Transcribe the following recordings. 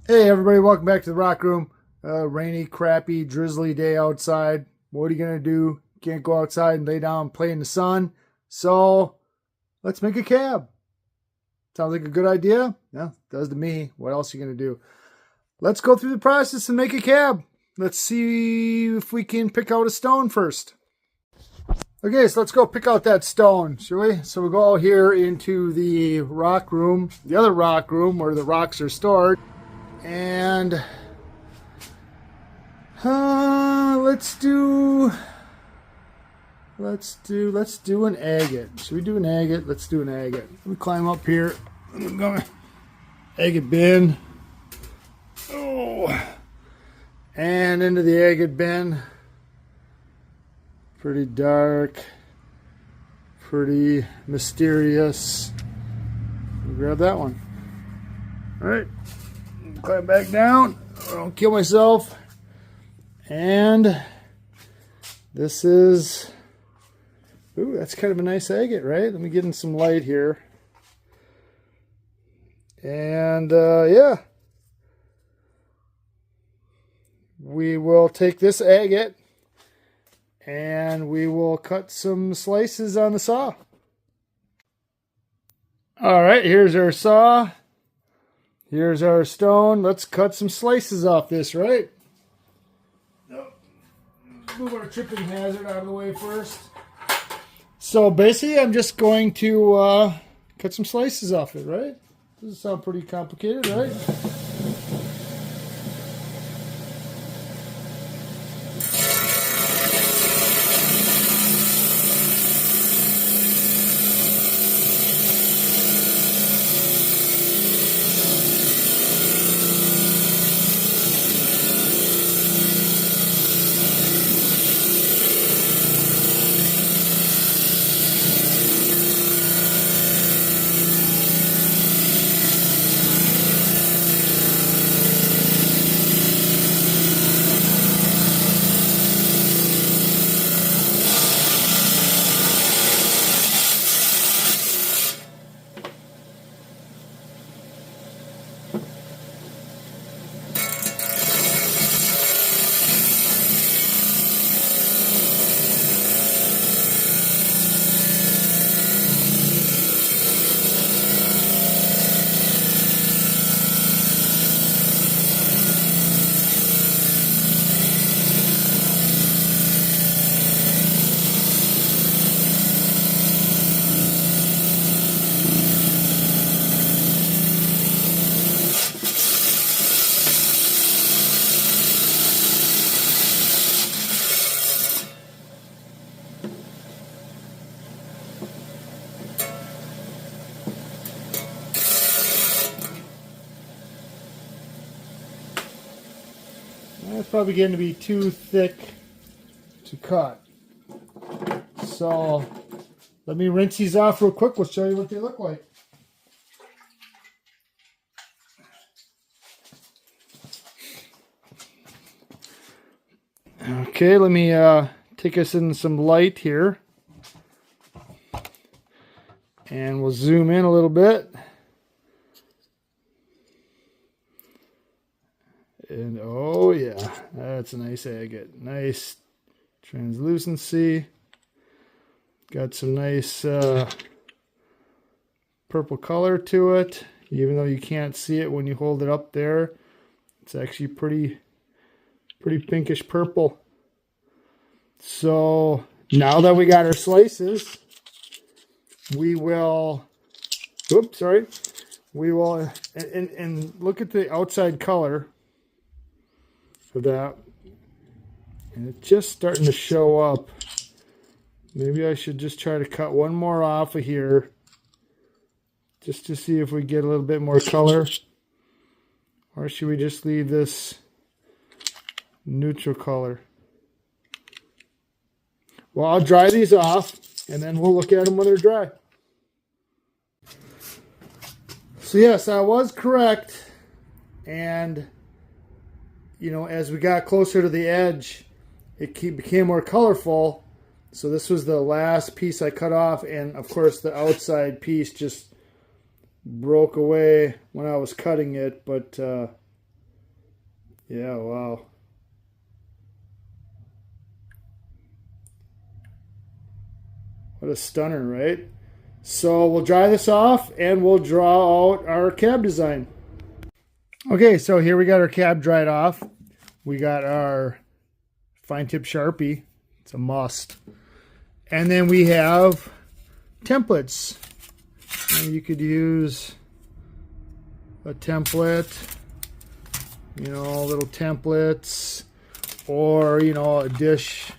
Hey everybody, welcome back to the rock room. Rainy, crappy, drizzly day outside. What are you gonna do? Can't go outside and lay down and play in the sun. So let's make a cab. Sounds like a good idea? Yeah, does to me. What else are you gonna do? Let's go through the process and make a cab. Let's see if we can pick out a stone first. Okay, so let's go pick out that stone, shall we? So we'll go out here into the rock room, the other rock room where the rocks are stored. And let's do an agate. Should we do an agate? Let's do an agate. Let me climb up here. I'm going agate bin. Oh, and into the agate bin. Pretty dark, pretty mysterious. Grab that one. All right. Climb back down. I don't kill myself. And this is, ooh, that's kind of a nice agate, right? Let me get in some light here. And yeah, we will take this agate and we will cut some slices on the saw. All right, here's our saw. Here's our stone. Let's cut some slices off this, right? Move our tripping hazard out of the way first. So basically, I'm just going to cut some slices off it, right? Doesn't sound pretty complicated, right? That's probably getting to be too thick to cut. So let me rinse these off real quick. We'll show you what they look like. Okay, let me take us in some light here. And we'll zoom in a little bit. And oh yeah, that's a nice agate. Nice translucency. Got some nice purple color to it. Even though you can't see it when you hold it up there, it's actually pretty pinkish purple. So now that we got our slices, we will, oops, sorry. We will, and look at the outside color of that. And it's just starting to show up. Maybe I should just try to cut one more off of here, just to see if we get a little bit more color. Or should we just leave this neutral color? Well, I'll dry these off, and then we'll look at them when they're dry. So yes, I was correct. And, you know, as we got closer to the edge, it became more colorful. So this was the last piece I cut off, and of course the outside piece just broke away when I was cutting it, but Yeah, wow. What a stunner, right? So we'll dry this off and we'll draw out our cab design. Okay, so here we got our cab dried off. We got our fine tip Sharpie. It's a must. And then we have templates. And you could use a template, you know, little templates, or, you know, a dish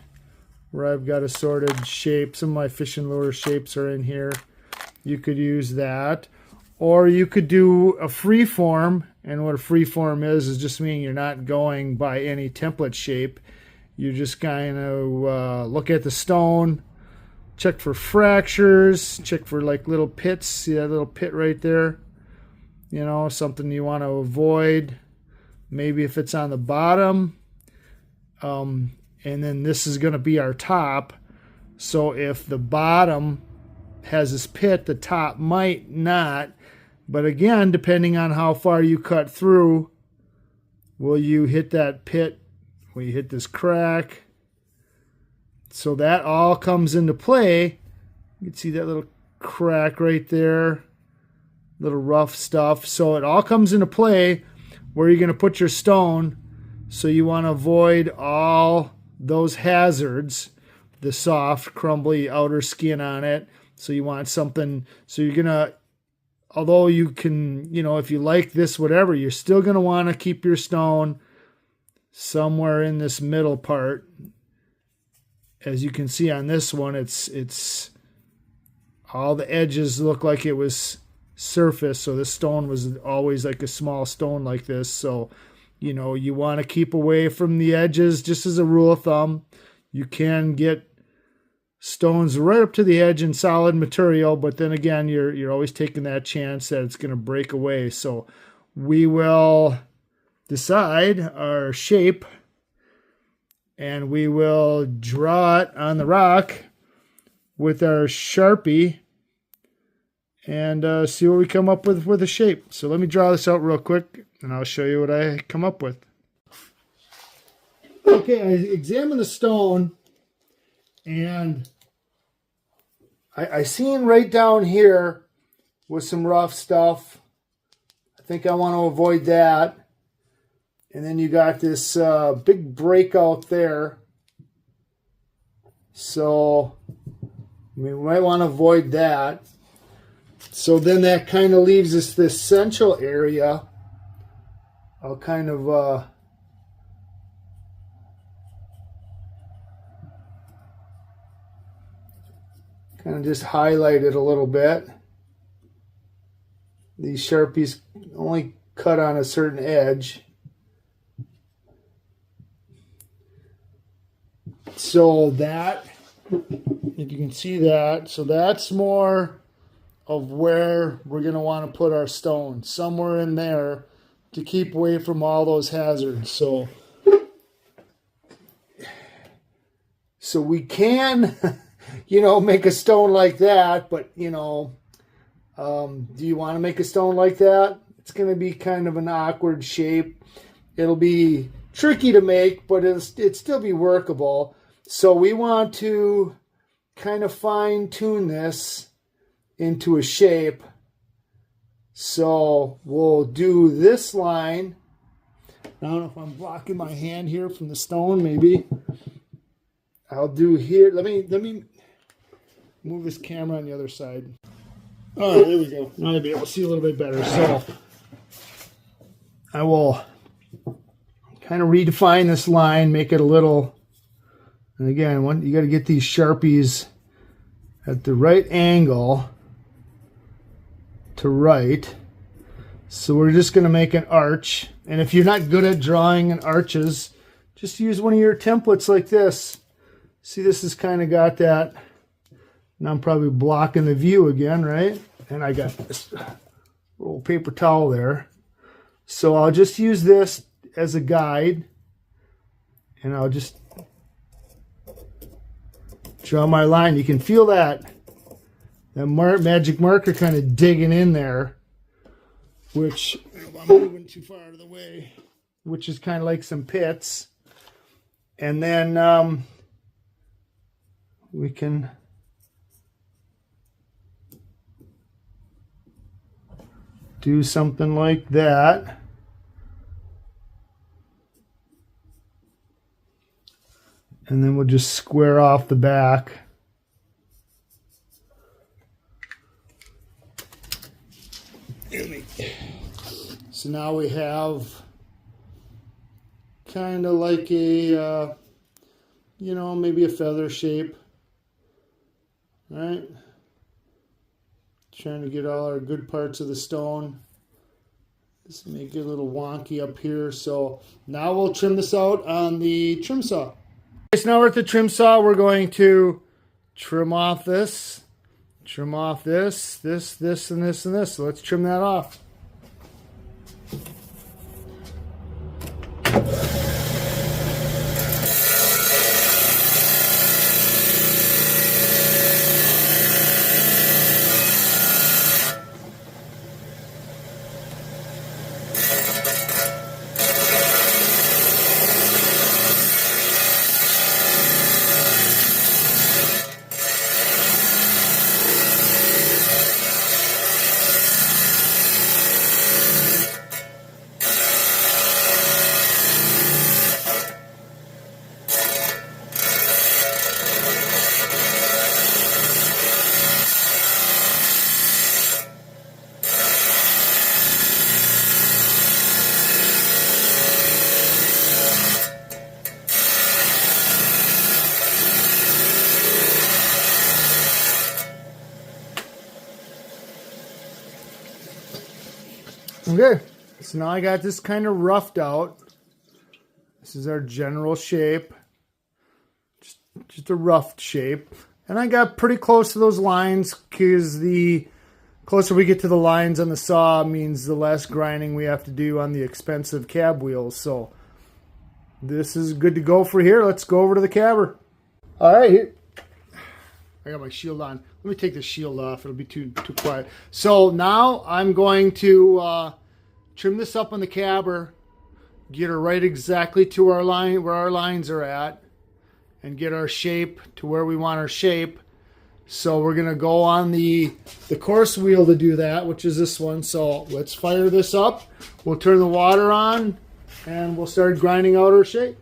where I've got assorted shapes. Some of my fishing lure shapes are in here. You could use that. Or you could do a free form. And what a free form is just meaning you're not going by any template shape. You just kind of look at the stone, check for fractures, check for like little pits. See that little pit right there? You know, something you want to avoid. Maybe if it's on the bottom. And then this is going to be our top. So if the bottom has this pit, the top might not. But again, depending on how far you cut through, will you hit that pit? Will you hit this crack? So that all comes into play. You can see that little crack right there. Little rough stuff. So it all comes into play where you're going to put your stone. So you want to avoid all those hazards. The soft, crumbly outer skin on it. So you want something, so you're going to, although you can, you know, if you like this, whatever, you're still going to want to keep your stone somewhere in this middle part. As you can see on this one, it's all the edges look like it was surface. So this stone was always like a small stone like this. So, you know, you want to keep away from the edges, just as a rule of thumb. You can get stones right up to the edge in solid material, but then again, you're always taking that chance that it's going to break away. So we will decide our shape and we will draw it on the rock with our Sharpie and see what we come up with a shape. So let me draw this out real quick and I'll show you what I come up with. Okay, I examined the stone and I seen right down here with some rough stuff. I think I want to avoid that. And then you got this big breakout there. So we might want to avoid that. So then that kind of leaves us this central area. I'll kind of just highlight it a little bit. These Sharpies only cut on a certain edge. So that, if you can see that, so that's more of where we're going to want to put our stone. Somewhere in there to keep away from all those hazards. So we can... you know, make a stone like that, but, you know, do you want to make a stone like that? It's going to be kind of an awkward shape. It'll be tricky to make, but it'd still be workable. So we want to kind of fine tune this into a shape. So we'll do this line. I don't know if I'm blocking my hand here from the stone, maybe. I'll do here. Let me move this camera on the other side. Oh, there we go. Now I'll be able to see a little bit better. So I will kind of redefine this line, make it a little, and again, you got to get these Sharpies at the right angle to right. So we're just going to make an arch. And if you're not good at drawing in arches, just use one of your templates like this. See, this has kind of got that. Now I'm probably blocking the view again, right? And I got this little paper towel there. So I'll just use this as a guide. And I'll just draw my line. You can feel that magic marker kind of digging in there. Which, I'm moving too far out of the way. which is kind of like some pits. And then we can do something like that. And then we'll just square off the back. So now we have kind of like a, you know, maybe a feather shape, right? Trying to get all our good parts of the stone. Just make it a little wonky up here. So now we'll trim this out on the trim saw. Okay, so now we're at the trim saw. We're going to trim off this, trim off this, and this, and this. So let's trim that off. Okay, so now I got this kind of roughed out. This is our general shape. Just a roughed shape. And I got pretty close to those lines because the closer we get to the lines on the saw means the less grinding we have to do on the expensive cab wheels. So this is good to go for here. Let's go over to the cabber. All right, here. I got my shield on. Let me take the shield off. It'll be too quiet. So now I'm going to trim this up on the cabber, get her right exactly to our line, where our lines are at, and get our shape to where we want our shape. So we're gonna go on the coarse wheel to do that, which is this one. So let's fire this up. We'll turn the water on, and we'll start grinding out our shape.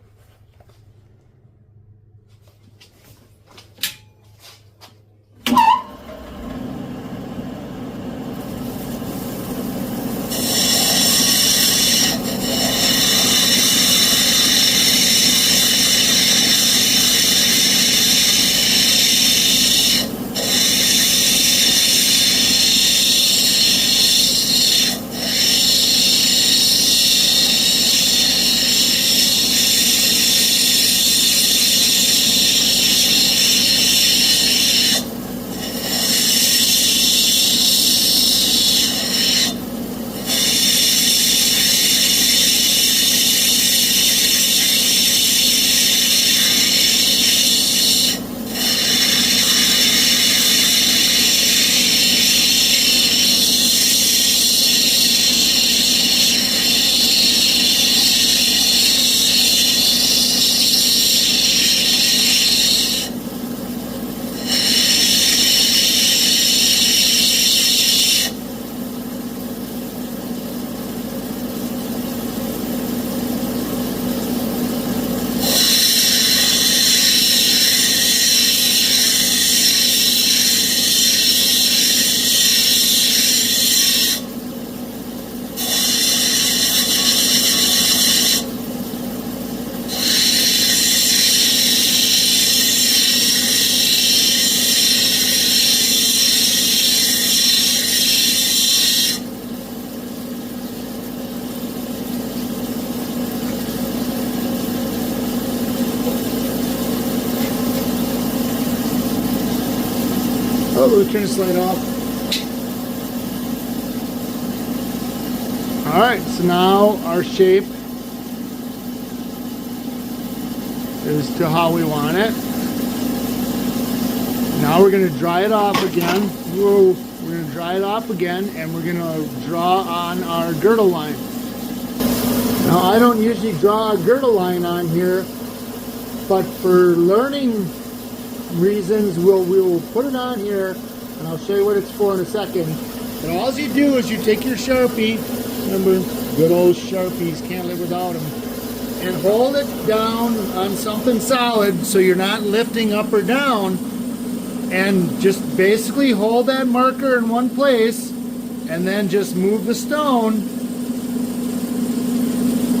Oh, we'll turn this light off. Alright, so now our shape is to how we want it. Now we're going to dry it off again. We're going to dry it off again, and we're going to draw on our girdle line. Now I don't usually draw a girdle line on here, but for learning reasons we'll put it on here, and I'll show you what it's for in a second. But all you do is you take your Sharpie, remember, good old Sharpies, can't live without them, and hold it down on something solid so you're not lifting up or down, and just basically hold that marker in one place and then just move the stone,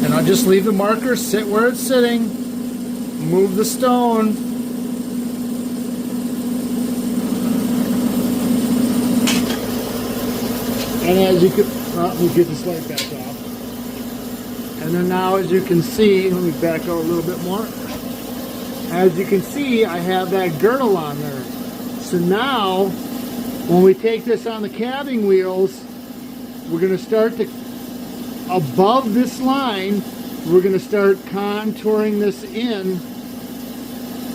and I'll just leave the marker sit where it's sitting, move the stone, and as you can, let me get this light back off. And then now, as you can see, let me back out a little bit more. As you can see, I have that girdle on there. So now, when we take this on the cabbing wheels, we're going to start to, above this line, we're going to start contouring this in,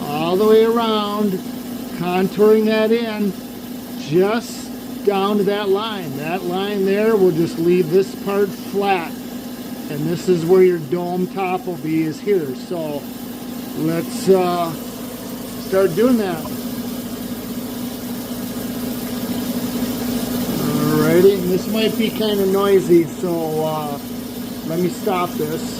all the way around, contouring that in, just down to that line. That line there, we'll just leave this part flat. And this is where your dome top will be, is here. So let's start doing that. Alrighty, and this might be kind of noisy, so let me stop this.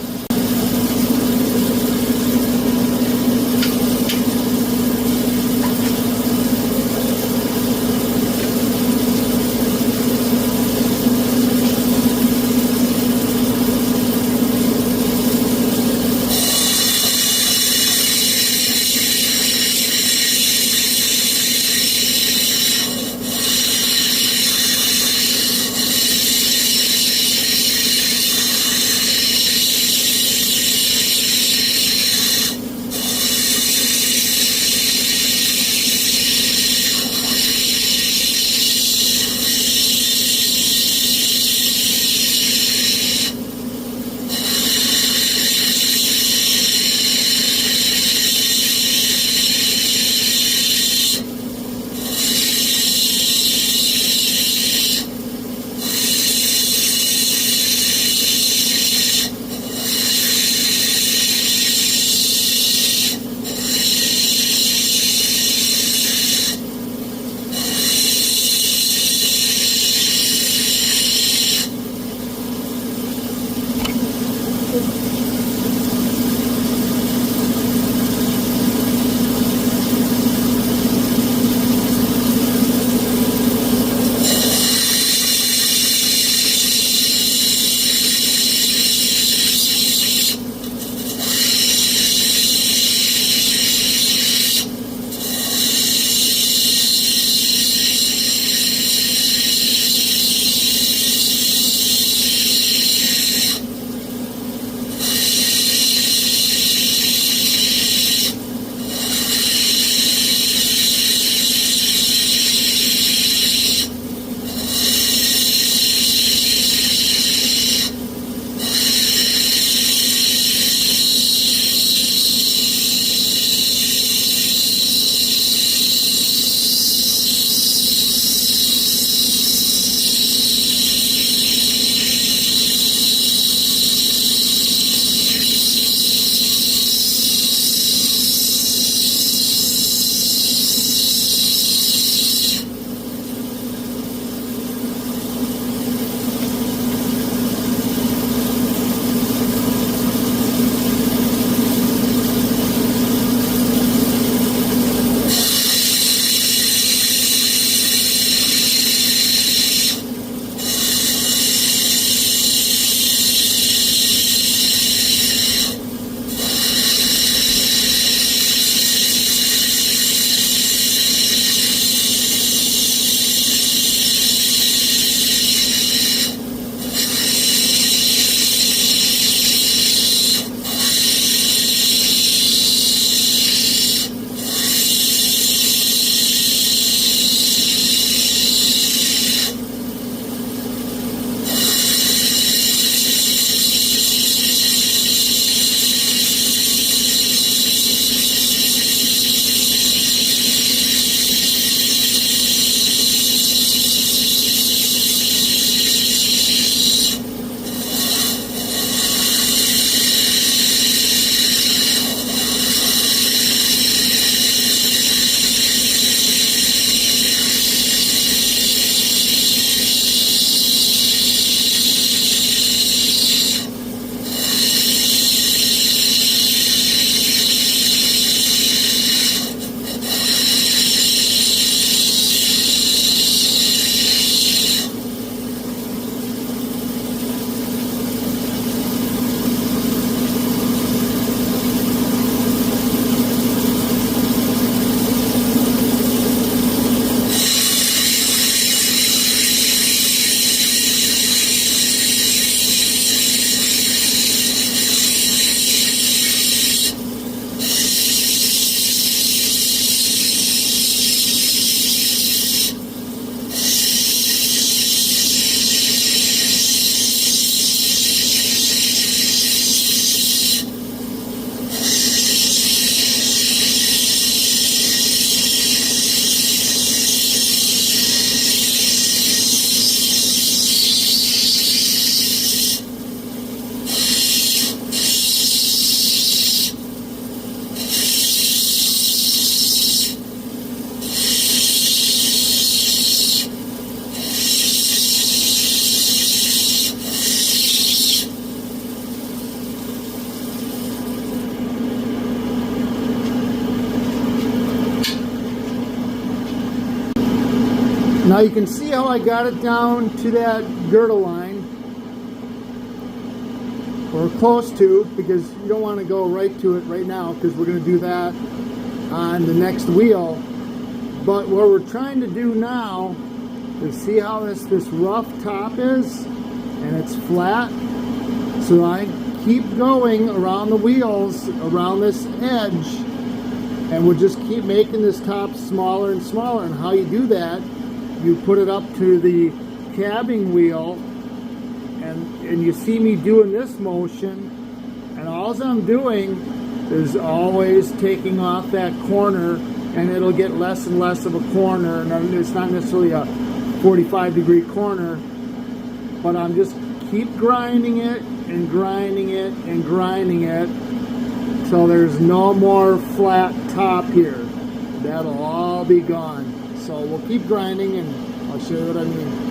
Now you can see how I got it down to that girdle line, or close to, because you don't want to go right to it right now, because we're going to do that on the next wheel. But what we're trying to do now is see how this rough top is, and it's flat. So I keep going around the wheels, around this edge, and we'll just keep making this top smaller and smaller. And how you do that, you put it up to the cabbing wheel, and you see me doing this motion, and all I'm doing is always taking off that corner, and it'll get less and less of a corner. And it's not necessarily a 45-degree corner, but I'm just keep grinding it and grinding it and grinding it, so there's no more flat top here. That'll all be gone. So we'll keep grinding, and I'll show you what I mean.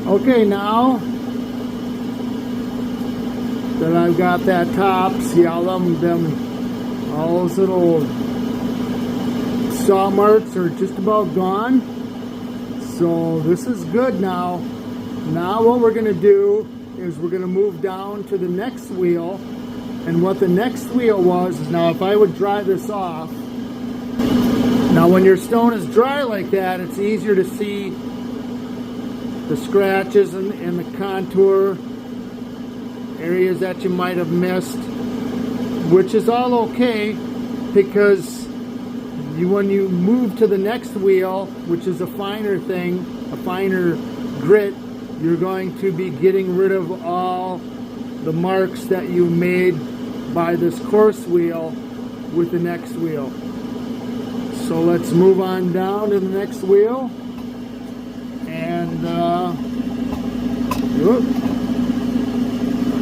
Okay, now that I've got that top, see how all those little saw marks are just about gone. So this is good now. Now what we're going to do is we're going to move down to the next wheel. And what the next wheel was is, now if I would dry this off, now when your stone is dry like that, it's easier to see the scratches and the contour areas that you might have missed, which is all okay, because when you move to the next wheel, which is a finer thing, a finer grit, you're going to be getting rid of all the marks that you made by this coarse wheel with the next wheel. So let's move on down to the next wheel, and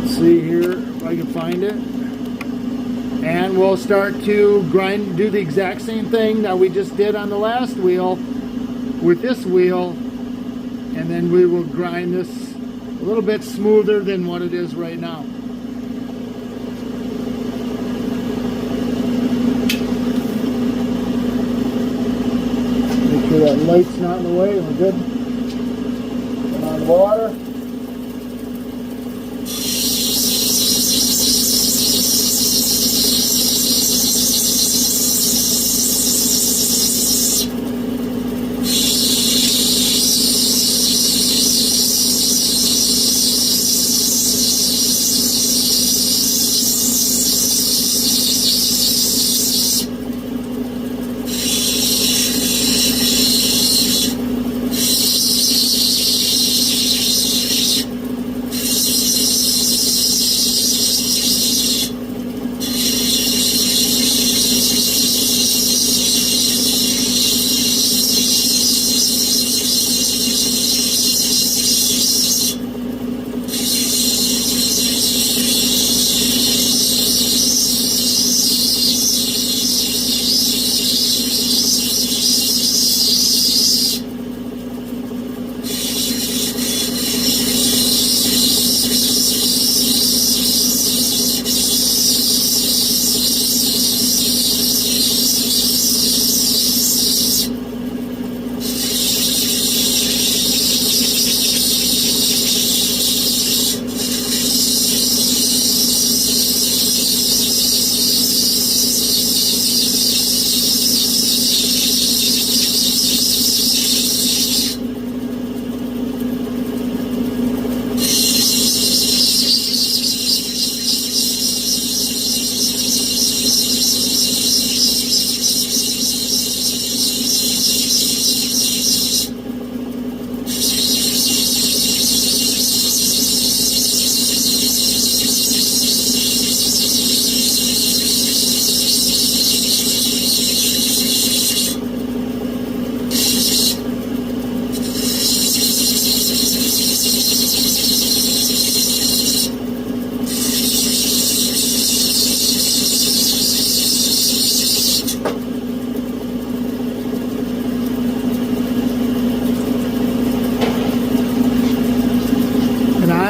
let's see here if I can find it. And we'll start to do the exact same thing that we just did on the last wheel with this wheel, and then we will grind this a little bit smoother than what it is right now. Make sure that light's not in the way. We're good. Turn on the water.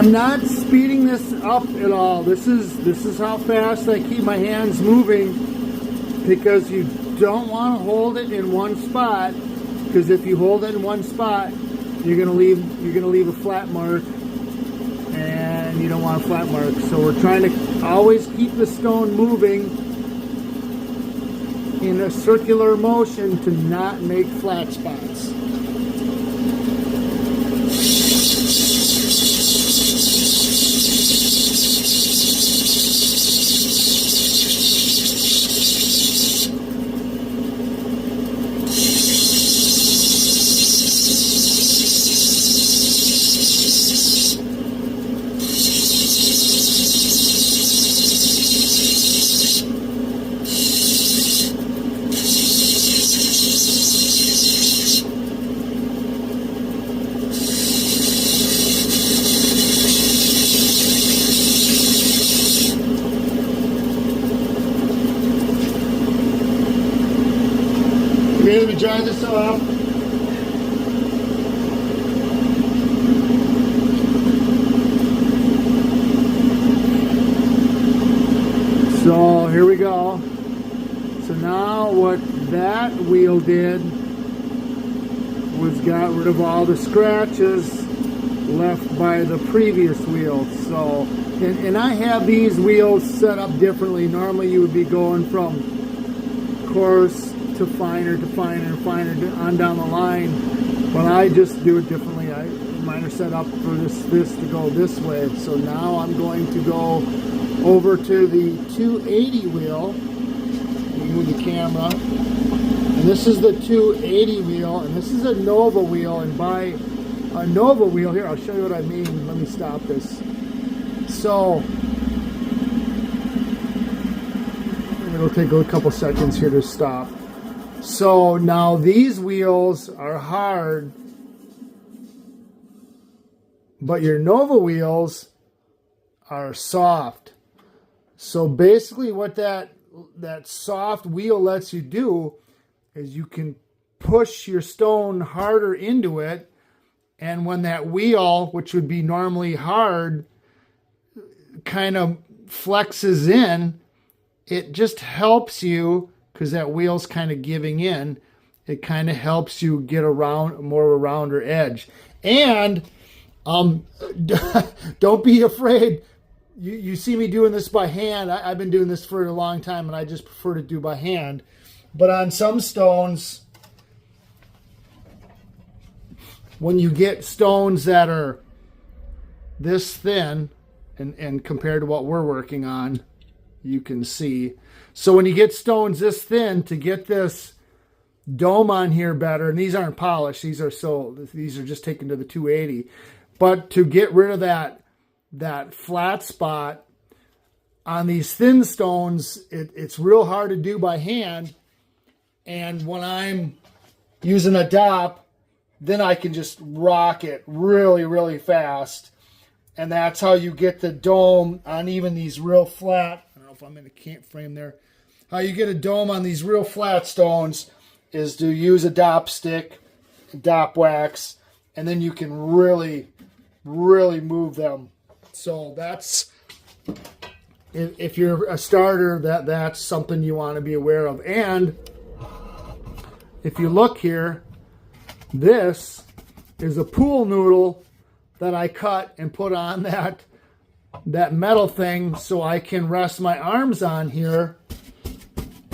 I'm not speeding this up at all. This is how fast I keep my hands moving, because you don't want to hold it in one spot, because if you hold it in one spot, you're gonna leave a flat mark, and you don't want a flat mark. So we're trying to always keep the stone moving in a circular motion to not make flat spots. Okay, let me dry this off. So here we go. So now what that wheel did was got rid of all the scratches left by the previous wheel. So, and I have these wheels set up differently. Normally you would be going from coarse to finer to finer and finer on down the line, but I just do it differently. Mine are set up for this to go this way. So now I'm going to go over to the 280 wheel. Move the camera. And this is the 280 wheel, and this is a Nova wheel. And by a Nova wheel, here, I'll show you what I mean. Let me stop this. So it'll take a couple seconds here to stop. So now these wheels are hard, but your Nova wheels are soft. So basically what that soft wheel lets you do is you can push your stone harder into it, and when that wheel, which would be normally hard, kind of flexes in, it just helps you, because that wheel's kind of giving in, it kind of helps you get around more of a rounder edge. And don't be afraid. You see me doing this by hand. I've been doing this for a long time, and I just prefer to do by hand. But on some stones, when you get stones that are this thin, and compared to what we're working on, you can see. So when you get stones this thin, to get this dome on here better, and these aren't polished, these are just taken to the 280. But to get rid of that flat spot on these thin stones, it's real hard to do by hand. And when I'm using a dop, then I can just rock it really, really fast. And that's how you get the dome on even these real flat, I don't know if I'm in a frame there. How you get a dome on these real flat stones is to use a dop stick, dop wax, and then you can really, really move them. So that's, if you're a starter, that's something you want to be aware of. And if you look here, this is a pool noodle that I cut and put on that metal thing, so I can rest my arms on here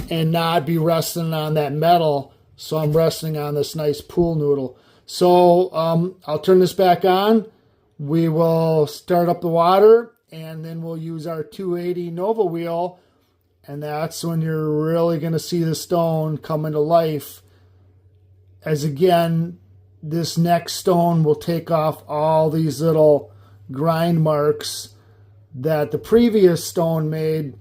and not be resting on that metal. So I'm resting on this nice pool noodle. So I'll turn this back on. We will start up the water, and then we'll use our 280 Nova wheel, and that's when you're really going to see the stone come into life. As again, this next stone will take off all these little grind marks that the previous stone made,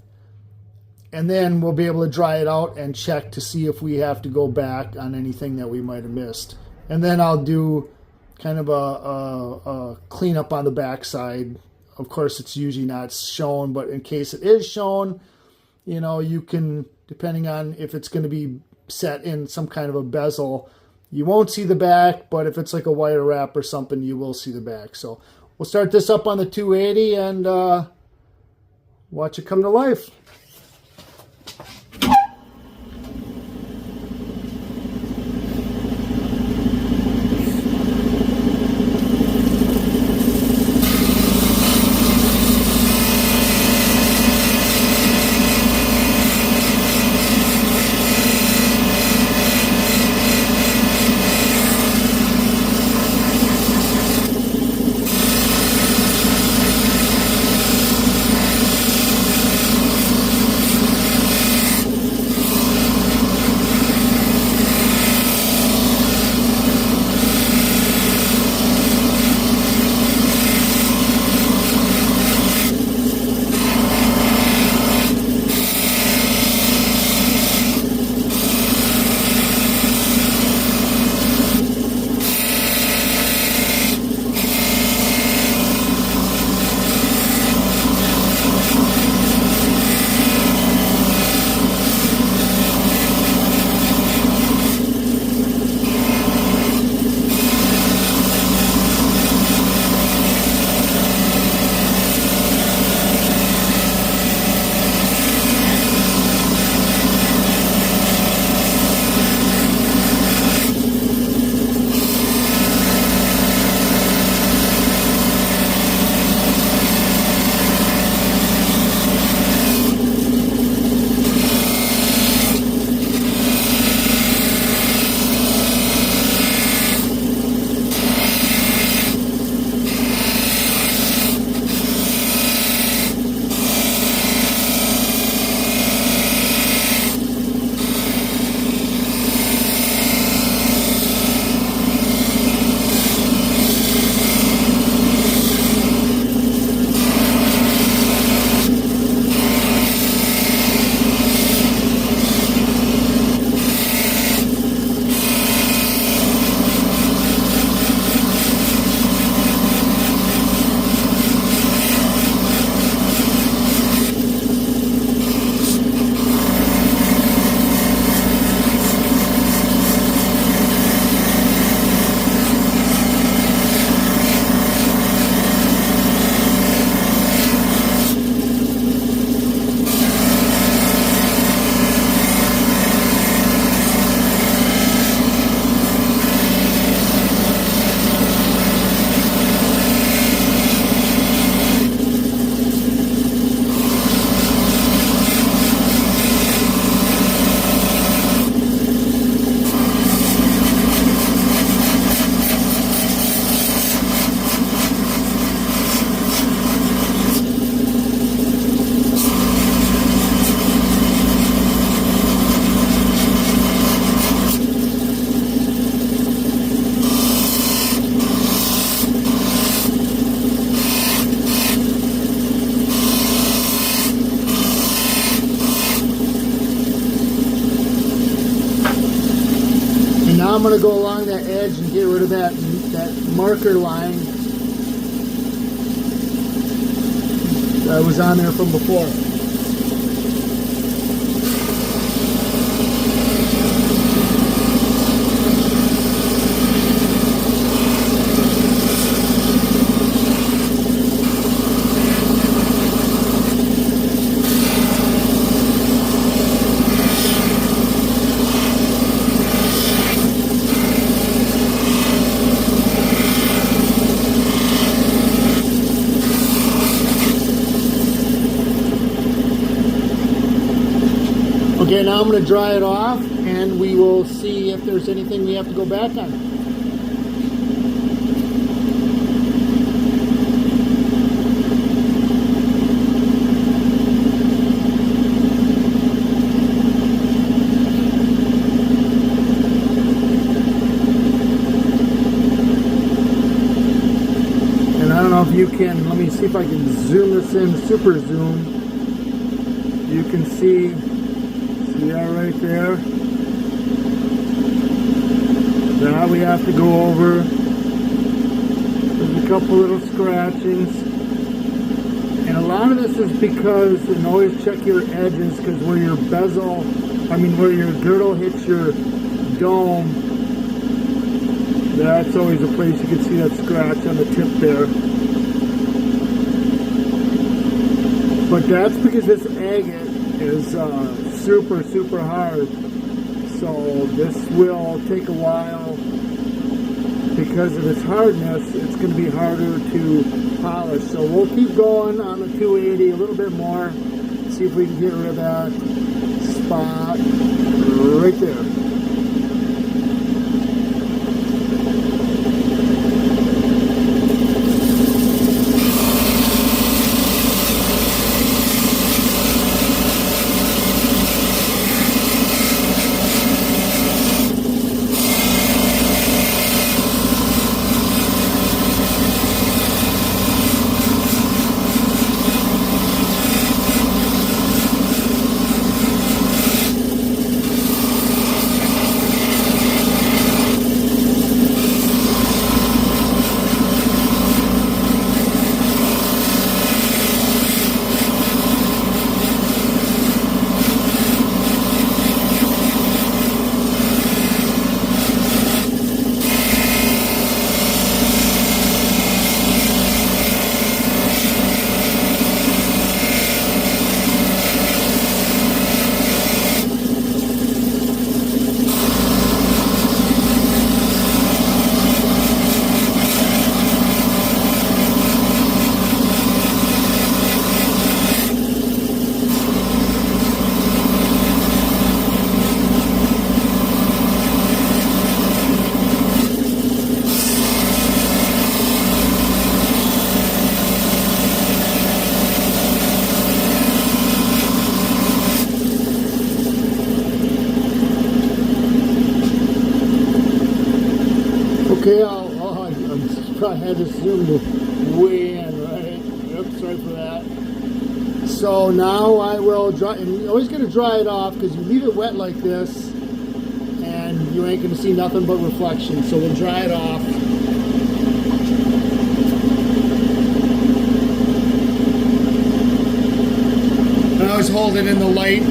and then we'll be able to dry it out and check to see if we have to go back on anything that we might have missed. And then I'll do kind of a cleanup on the backside. Of course, it's usually not shown, but in case it is shown, you know, you can, depending on if it's going to be set in some kind of a bezel, you won't see the back, but if it's like a wire wrap or something, you will see the back. So we'll start this up on the 280 and watch it come to life. I'm going to go along that edge and get rid of that marker line that was on there from before. Okay, now I'm going to dry it off and we will see if there's anything we have to go back on. And I don't know if you can, let me see if I can zoom this in, super zoom. You can see that right there. Now we have to go over. There's a couple little scratchings. And a lot of this is because, and always check your edges, because where your bezel, where your girdle hits your dome, that's always a place you can see that scratch on the tip there. But that's because this agate is super hard, so this will take a while. Because of its hardness, it's going to be harder to polish, so we'll keep going on the 280 a little bit more, see if we can get rid of that spot right there. Okay, I had to zoom way in, right? Oops, sorry for that. So now I will dry, and you're always going to dry it off because you leave it wet like this and you ain't going to see nothing but reflection. So we'll dry it off. And I always hold it in the light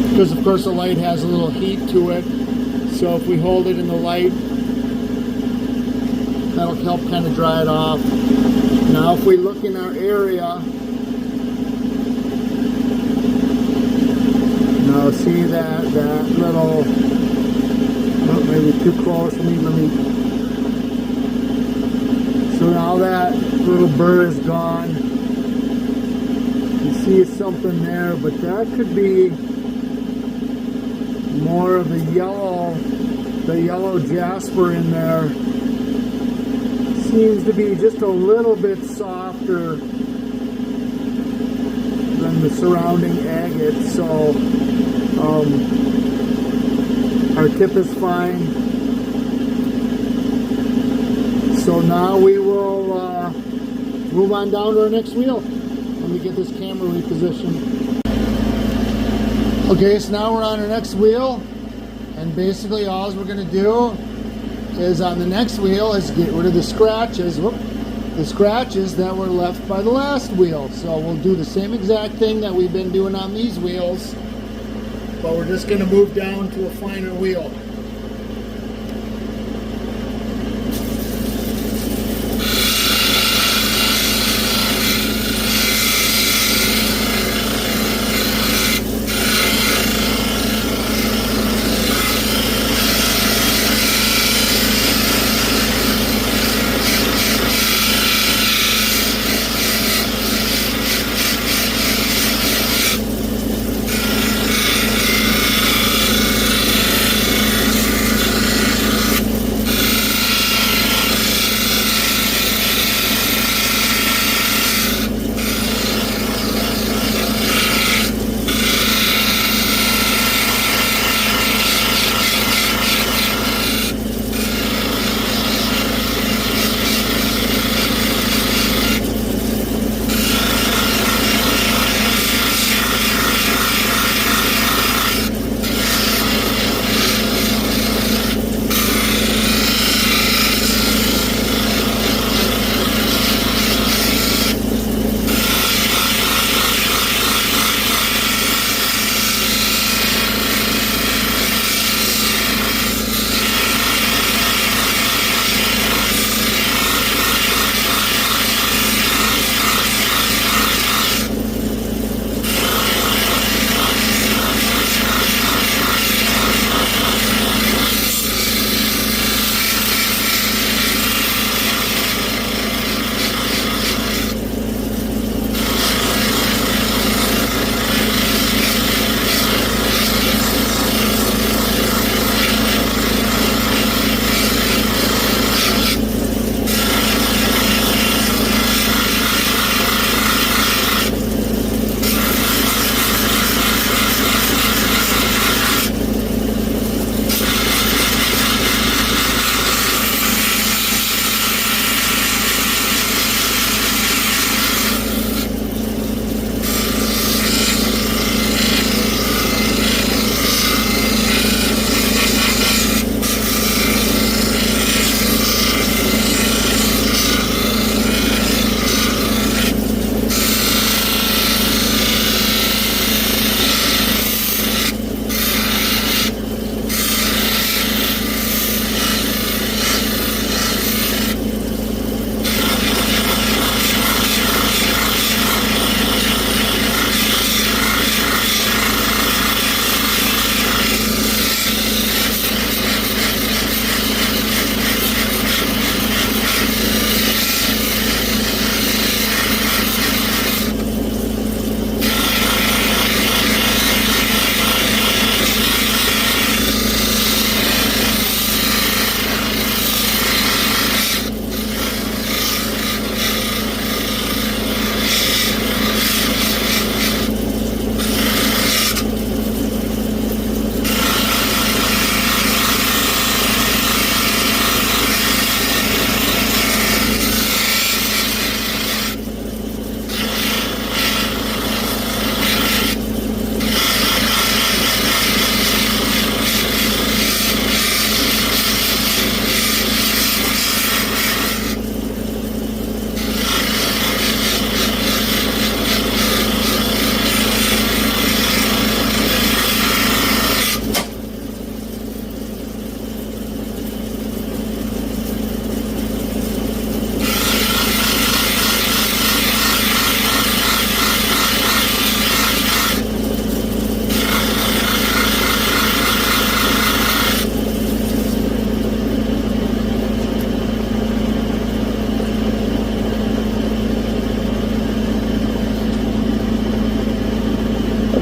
because of course the light has a little heat to it. So if we hold it in the light, that'll help kind of dry it off. Now if we look in our area, now see that little, oh, maybe too close, let me, so now that little burr is gone. You see something there, but that could be more of the yellow jasper in there. Seems to be just a little bit softer than the surrounding agate, so our tip is fine. So now we will move on down to our next wheel. Let me get this camera repositioned. Okay, so now we're on our next wheel, And basically all we're going to do is on the next wheel is get rid of the scratches. Whoop, the scratches that were left by the last wheel. So we'll do the same exact thing that we've been doing on these wheels, but we're just going to move down to a finer wheel.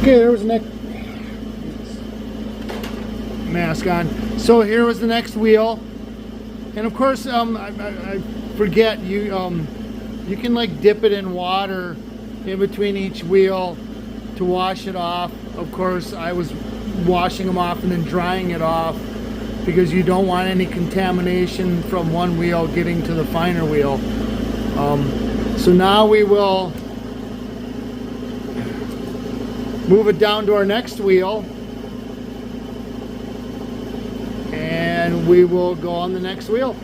Okay, there was the next mask on. So here was the next wheel, and of course, I forget you can like dip it in water in between each wheel to wash it off. Of course, I was washing them off and then drying it off because you don't want any contamination from one wheel getting to the finer wheel. So now we will move it down to our next wheel. and we will go on the next wheel.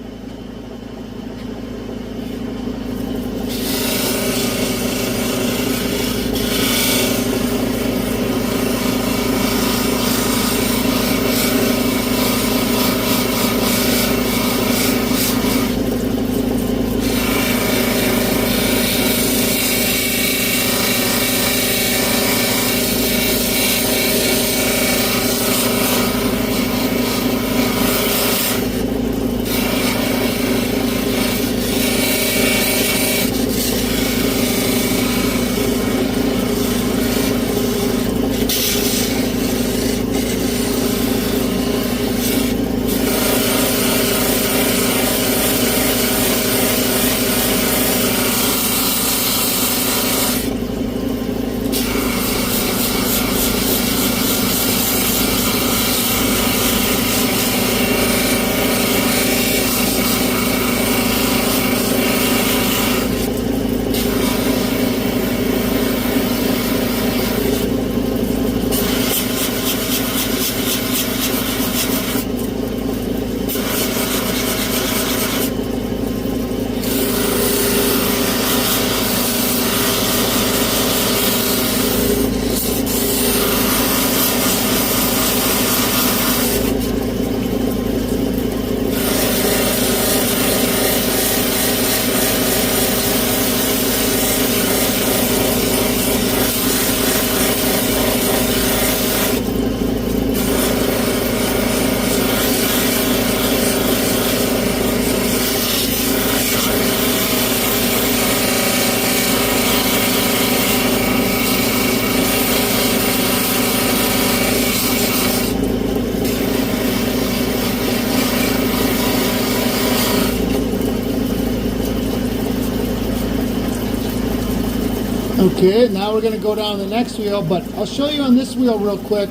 Okay, now we're going to go down the next wheel, but I'll show you on this wheel real quick.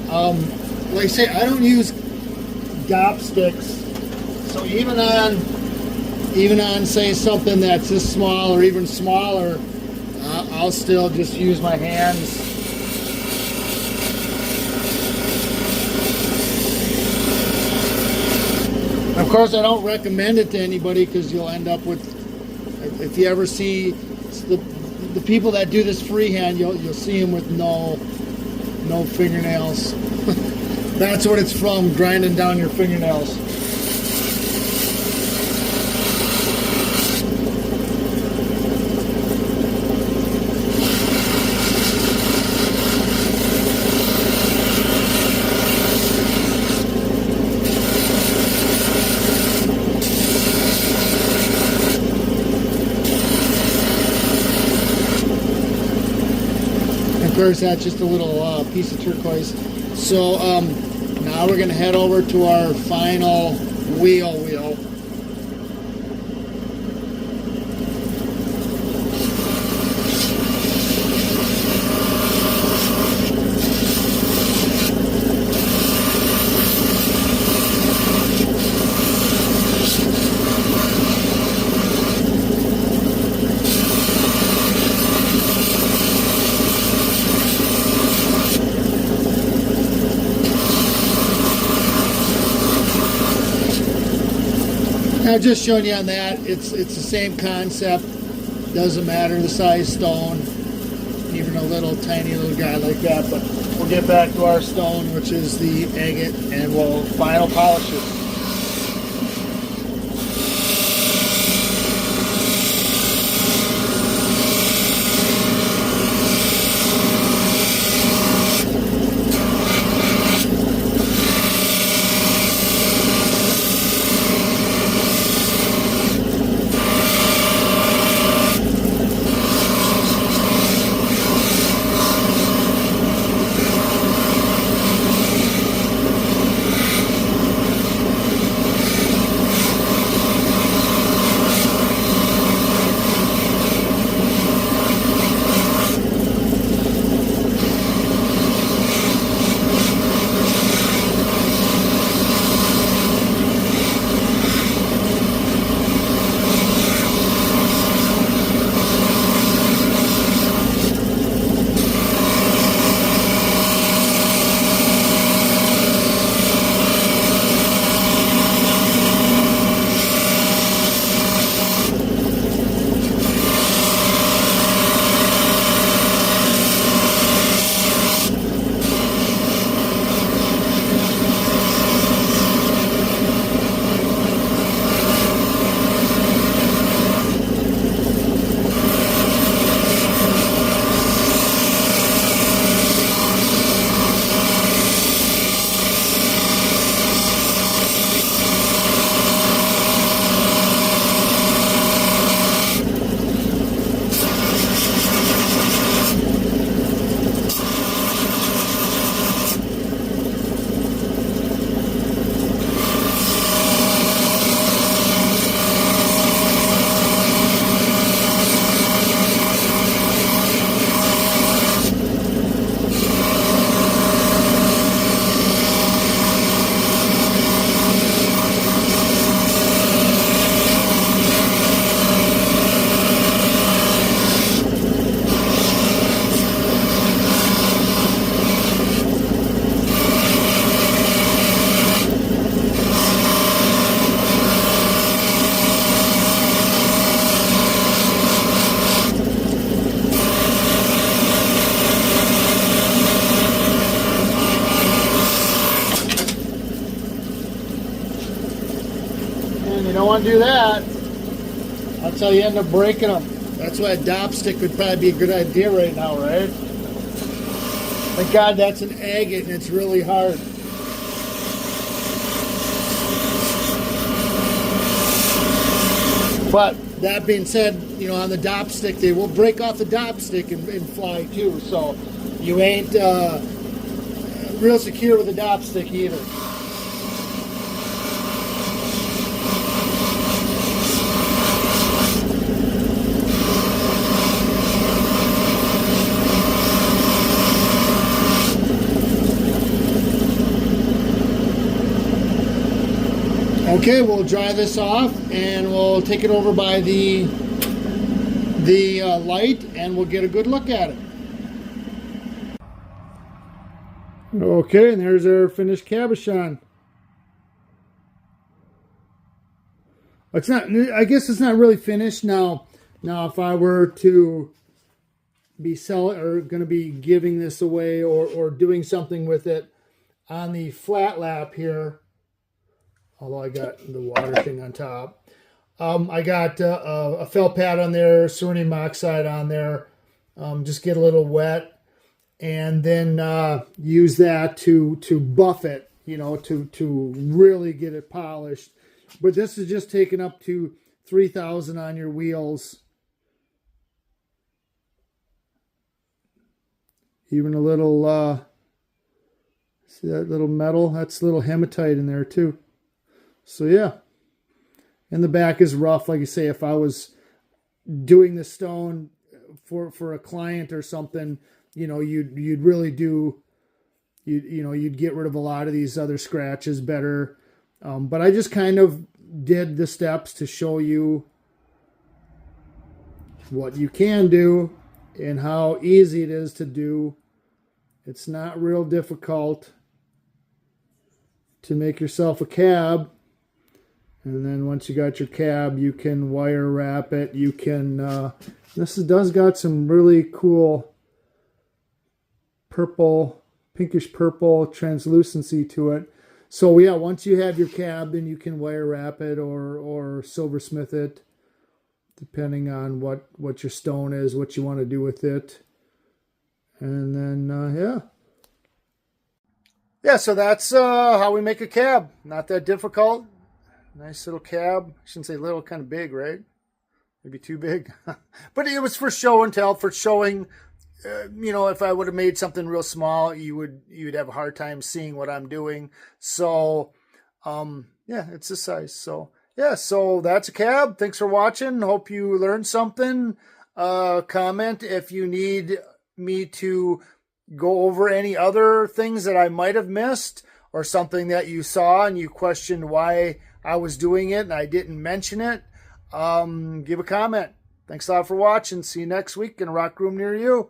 Like I say, I don't use gop sticks, so even on say something that's this small or even smaller, I'll still just use my hands. Of course, I don't recommend it to anybody because you'll end up with, if you ever see the people that do this freehand, you'll see them with no fingernails. That's what it's from, grinding down your fingernails. Of course, that's just a little piece of turquoise. So now we're going to head over to our final wheel. Now, just showing you on that, it's the same concept. Doesn't matter the size stone, even a little tiny little guy like that. But we'll get back to our stone, which is the agate, and we'll final polish it. And you don't want to do that. That's how you end up breaking them. That's why a dop stick would probably be a good idea right now, right? Thank God that's an agate and it's really hard. But that being said, you know, on the dop stick, they will break off the dop stick and fly too. So you ain't real secure with a dop stick either. Okay, we'll dry this off and we'll take it over by the light and we'll get a good look at it. Okay, and there's our finished cabochon. It's not, I guess it's not really finished now. Now, if I were to be selling or going to be giving this away or doing something with it on the flat lap here, although I got the water thing on top. I got a felt pad on there, selenium oxide on there. Just get a little wet, and then use that to buff it, you know, to really get it polished. But this is just taking up to 3,000 on your wheels. Even a little, see that little metal? That's a little hematite in there too. So yeah, and the back is rough. Like I say, if I was doing the stone for a client or something, you know, you'd really do, you'd get rid of a lot of these other scratches better. But I just kind of did the steps to show you what you can do and how easy it is to do. It's not real difficult to make yourself a cab. And then once you got your cab, you can wire wrap it. You can, this does got some really cool purple, pinkish purple translucency to it. So yeah, once you have your cab, then you can wire wrap it or silversmith it, depending on what your stone is, what you want to do with it. And then, yeah. Yeah, so that's how we make a cab. Not that difficult. Nice little cab. I shouldn't say little, kind of big, right? Maybe too big. But it was for show and tell, for showing. You know, if I would have made something real small, you'd have a hard time seeing what I'm doing. So, yeah, it's this size. So, yeah, so that's a cab. Thanks for watching. Hope you learned something. Comment if you need me to go over any other things that I might have missed or something that you saw and you questioned why I was doing it and I didn't mention it. Give a comment. Thanks a lot for watching. See you next week in a rock room near you.